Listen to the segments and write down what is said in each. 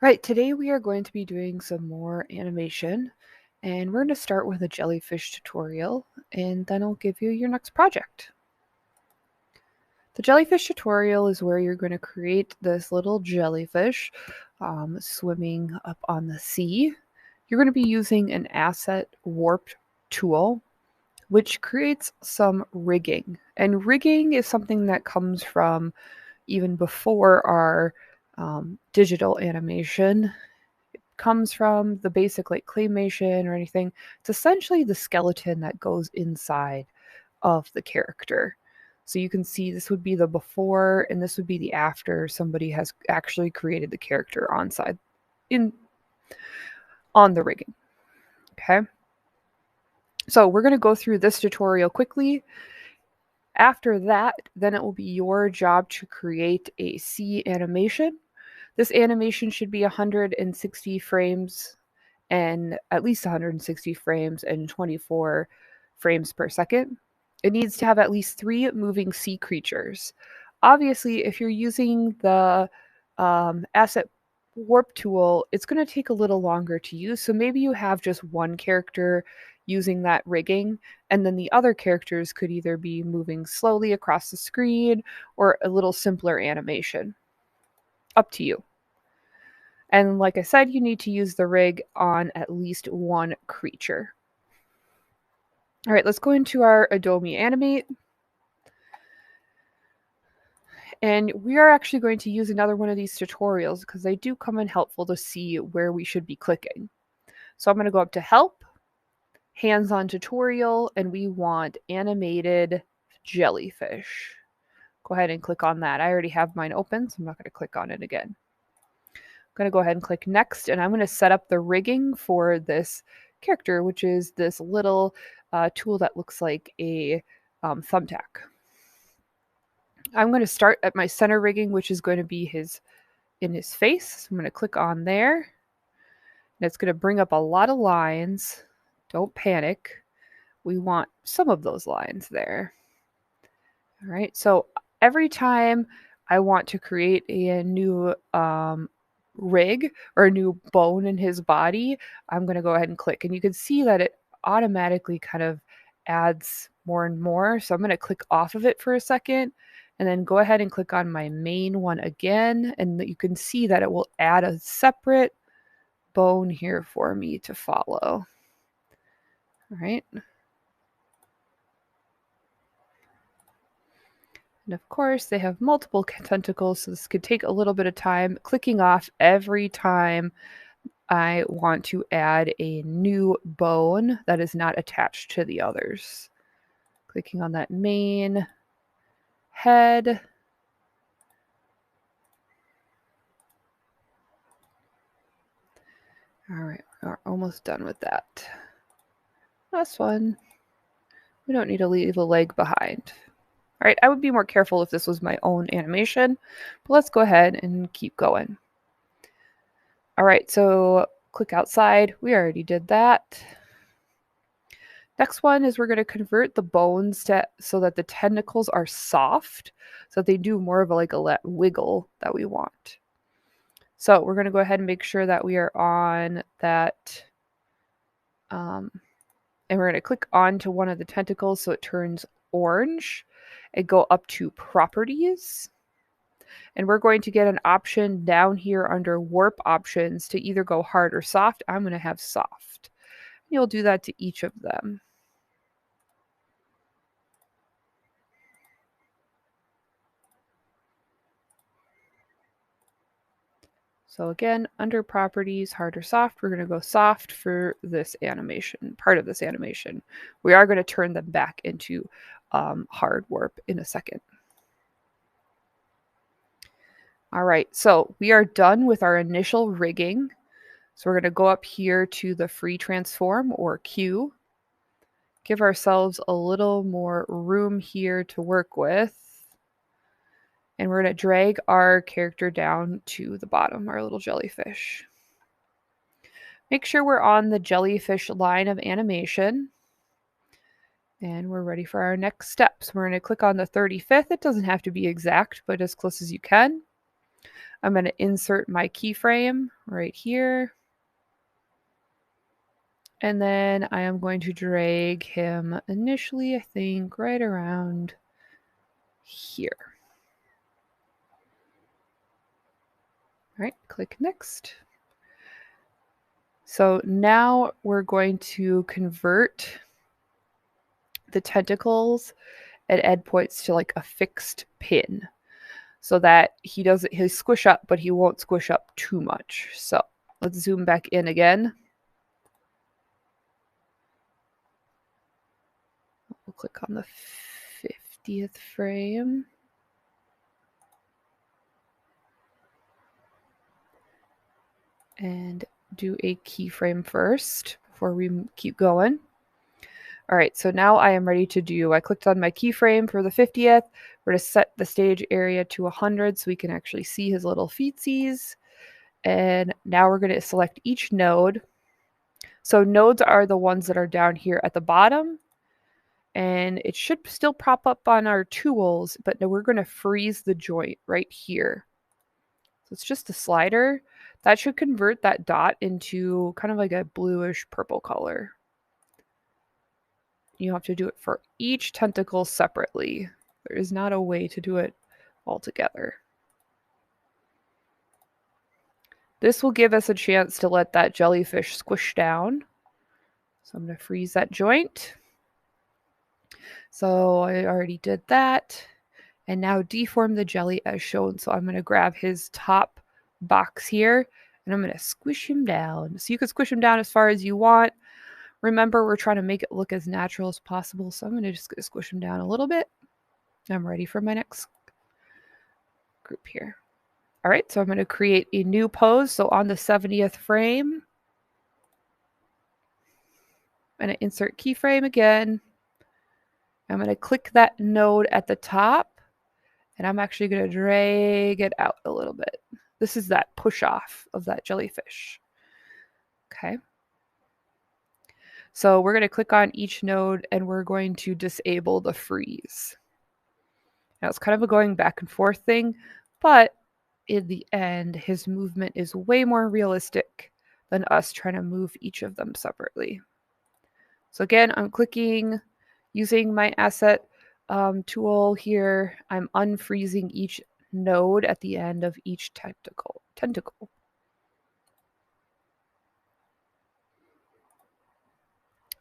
Right, today we are going to be doing some more animation, and we're going to start with a jellyfish tutorial, and then I'll give you your next project. The jellyfish tutorial is where you're going to create this little jellyfish swimming up on the sea. You're going to be using an asset warp tool, which creates some rigging. And rigging is something that comes from even before our digital animation. Comes from the basic like claymation or anything. It's essentially the skeleton that goes inside of the character. So you can see this would be the before and this would be the after somebody has actually created the character on the rigging. Okay. So we're going to go through this tutorial quickly. After that, then it will be your job to create a sea animation. This animation should be 160 frames and at least 160 frames and 24 frames per second. It needs to have at least 3 moving sea creatures. Obviously, if you're using the asset warp tool, it's going to take a little longer to use. So maybe you have just one character using that rigging, and then the other characters could either be moving slowly across the screen or a little simpler animation. Up to you. And like I said, you need to use the rig on at least one creature. All right, let's go into our Adobe Animate. And we are actually going to use another one of these tutorials because they do come in helpful to see where we should be clicking. So I'm going to go up to Help, Hands-on Tutorial, and we want Animated Jellyfish. Go ahead and click on that. I already have mine open, so I'm not going to click on it again. I'm going to go ahead and click Next, and I'm going to set up the rigging for this character, which is this little tool that looks like a thumbtack. I'm going to start at my center rigging, which is going to be in his face. So I'm going to click on there. And it's going to bring up a lot of lines. Don't panic. We want some of those lines there. All right. So every time I want to create a new rig or a new bone in his body, I'm going to go ahead and click. And you can see that it automatically kind of adds more and more. So I'm going to click off of it for a second and then go ahead and click on my main one again. And you can see that it will add a separate bone here for me to follow. All right. And of course, they have multiple tentacles, so this could take a little bit of time. Clicking off every time I want to add a new bone that is not attached to the others. Clicking on that main head. All right, we're almost done with that. Last one. We don't need to leave a leg behind. All right, I would be more careful if this was my own animation, but let's go ahead and keep going. All right, so click outside. We already did that. Next one is we're going to convert the bones so that the tentacles are soft, so that they do more of a wiggle that we want. So we're going to go ahead and make sure that we are on that, and we're going to click onto one of the tentacles so it turns orange and go up to Properties. And we're going to get an option down here under Warp Options to either go hard or soft. I'm going to have soft. You'll do that to each of them. So again, under Properties, hard or soft, we're going to go soft for this animation, part of this animation. We are going to turn them back into hard warp in a second. All right, so we are done with our initial rigging. So we're going to go up here to the free transform or Q. Give ourselves a little more room here to work with. And we're going to drag our character down to the bottom, our little jellyfish. Make sure we're on the jellyfish line of animation. And we're ready for our next steps. We're going to click on the 35th. It doesn't have to be exact, but as close as you can. I'm going to insert my keyframe right here. And then I am going to drag him initially, I think, right around here. All right, click next. So now we're going to convert the tentacles at endpoints to like a fixed pin so that he'll squish up, but he won't squish up too much. So let's zoom back in again. We'll click on the 50th frame. And do a keyframe first before we keep going. All right, so now I am ready to do, I clicked on my keyframe for the 50th. We're going to set the stage area to 100 so we can actually see his little feetsies. And now we're going to select each node. So nodes are the ones that are down here at the bottom. And it should still prop up on our tools, but no, we're going to freeze the joint right here. So it's just a slider. That should convert that dot into kind of like a bluish purple color. You have to do it for each tentacle separately. There is not a way to do it all together. This will give us a chance to let that jellyfish squish down. So I'm going to freeze that joint. So I already did that. And now deform the jelly as shown. So I'm going to grab his top box here and I'm going to squish him down. So you can squish him down as far as you want. Remember, we're trying to make it look as natural as possible. So I'm going to just squish him down a little bit. I'm ready for my next group here. All right, so I'm going to create a new pose. So on the 70th frame, I'm going to insert keyframe again. I'm going to click that node at the top, and I'm actually going to drag it out a little bit. This is that push off of that jellyfish. Okay. So we're going to click on each node and we're going to disable the freeze. Now it's kind of a going back and forth thing, but in the end, his movement is way more realistic than us trying to move each of them separately. So again, I'm clicking using my asset tool here. I'm unfreezing each node at the end of each tentacle.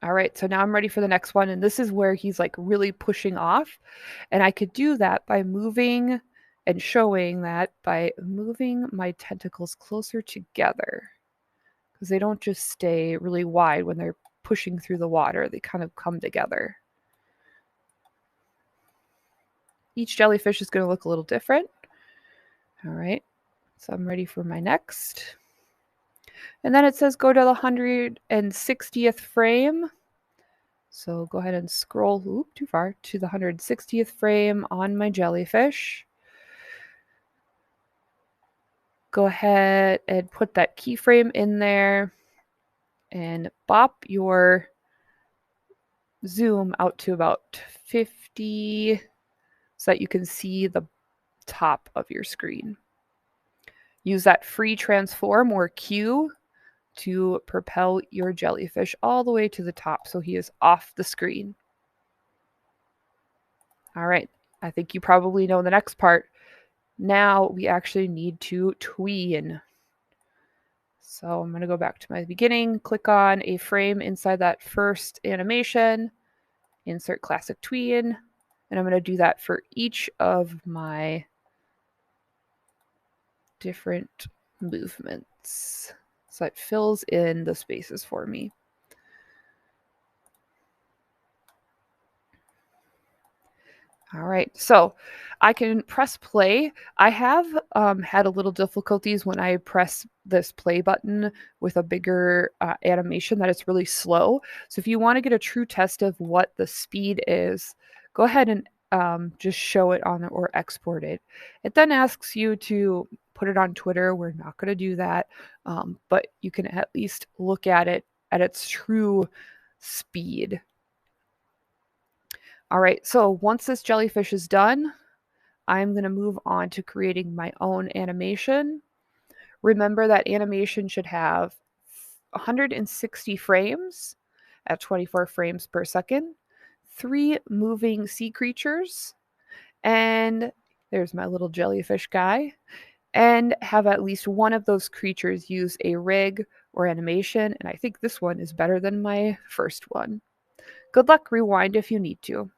All right, so now I'm ready for the next one. And this is where he's like really pushing off. And I could do that by moving and showing that by moving my tentacles closer together. Because they don't just stay really wide when they're pushing through the water. They kind of come together. Each jellyfish is going to look a little different. All right, so I'm ready for my next. And then it says go to the 160th frame. So go ahead and scroll, too far, to the 160th frame on my jellyfish. Go ahead and put that keyframe in there and bop your zoom out to about 50 so that you can see the top of your screen. Use that free transform or Q to propel your jellyfish all the way to the top so he is off the screen. All right, I think you probably know the next part. Now we actually need to tween. So I'm going to go back to my beginning, click on a frame inside that first animation, insert classic tween, and I'm going to do that for each of my different movements. So it fills in the spaces for me. All right, so I can press play. I have had a little difficulties when I press this play button with a bigger animation that it's really slow. So if you want to get a true test of what the speed is, go ahead and just show it on or export it. It then asks you to put it on Twitter. We're not going to do that, but you can at least look at it at its true speed. All right, so once this jellyfish is done, I'm going to move on to creating my own animation. Remember that animation should have 160 frames at 24 frames per second, 3 moving sea creatures, and there's my little jellyfish guy, and have at least one of those creatures use a rig or animation, and I think this one is better than my first one. Good luck, rewind if you need to.